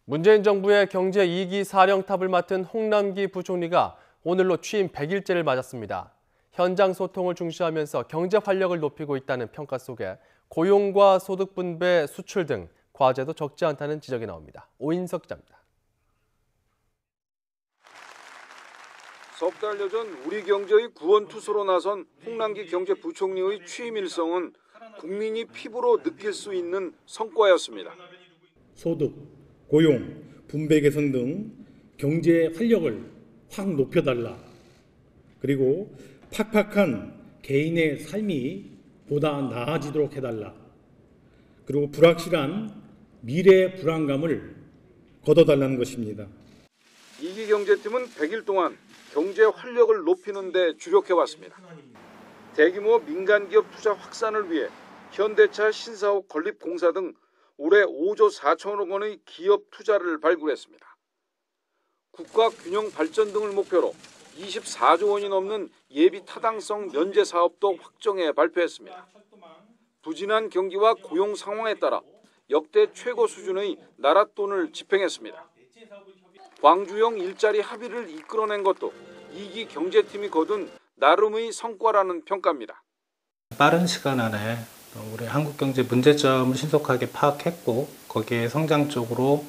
문재인 정부의 경제 2기 사령탑을 맡은 홍남기 부총리가 오늘로 취임 100일째를 맞았습니다. 현장 소통을 중시하면서 경제 활력을 높이고 있다는 평가 속에 고용과 소득 분배, 수출 등 과제도 적지 않다는 지적이 나옵니다. 오인석 기자입니다. 석 달여 전 우리 경제의 구원투수로 나선 홍남기 경제부총리의 취임 일성은 국민이 피부로 느낄 수 있는 성과였습니다. 소득, 고용, 분배 개선 등 경제 활력을 확 높여달라. 그리고 팍팍한 개인의 삶이 보다 나아지도록 해달라. 그리고 불확실한 미래 불안감을 걷어달라는 것입니다. 2기 경제팀은 100일 동안 경제 활력을 높이는 데 주력해왔습니다. 대규모 민간기업 투자 확산을 위해 현대차 신사옥 건립공사 등 올해 5조 4천억 원의 기업 투자를 발굴했습니다. 국가 균형 발전 등을 목표로 24조 원이 넘는 예비 타당성 면제 사업도 확정해 발표했습니다. 부진한 경기와 고용 상황에 따라 역대 최고 수준의 나라 돈을 집행했습니다. 광주형 일자리 합의를 이끌어낸 것도 2기 경제팀이 거둔 나름의 성과라는 평가입니다. 빠른 시간 안에 우리 한국 경제 문제점을 신속하게 파악했고 거기에 성장 쪽으로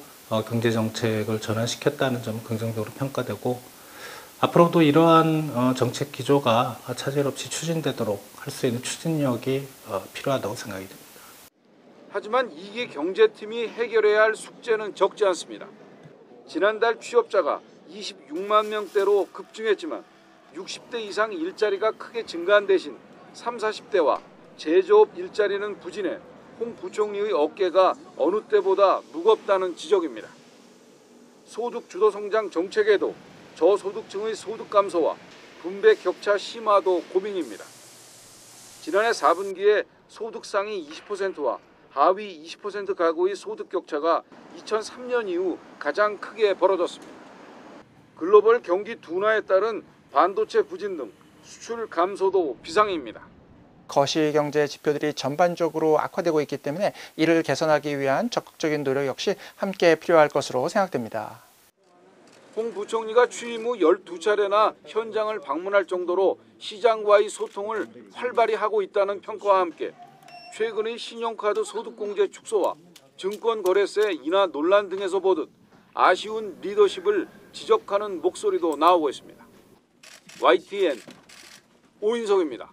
경제 정책을 전환시켰다는 점 긍정적으로 평가되고 앞으로도 이러한 정책 기조가 차질 없이 추진되도록 할 수 있는 추진력이 필요하다고 생각이 됩니다. 하지만 2기 경제팀이 해결해야 할 숙제는 적지 않습니다. 지난달 취업자가 26만 명대로 급증했지만 60대 이상 일자리가 크게 증가한 대신 30, 40대와 제조업 일자리는 부진해 홍 부총리의 어깨가 어느 때보다 무겁다는 지적입니다. 소득 주도 성장 정책에도 저소득층의 소득 감소와 분배 격차 심화도 고민입니다. 지난해 4분기에 소득 상위 20%와 하위 20% 가구의 소득 격차가 2003년 이후 가장 크게 벌어졌습니다. 글로벌 경기 둔화에 따른 반도체 부진 등 수출 감소도 비상입니다. 거시 경제 지표들이 전반적으로 악화되고 있기 때문에 이를 개선하기 위한 적극적인 노력 역시 함께 필요할 것으로 생각됩니다. 홍 부총리가 취임 후 12차례나 현장을 방문할 정도로 시장과의 소통을 활발히 하고 있다는 평가와 함께 최근의 신용카드 소득공제 축소와 증권거래세 인하 논란 등에서 보듯 아쉬운 리더십을 지적하는 목소리도 나오고 있습니다. YTN 오인석입니다.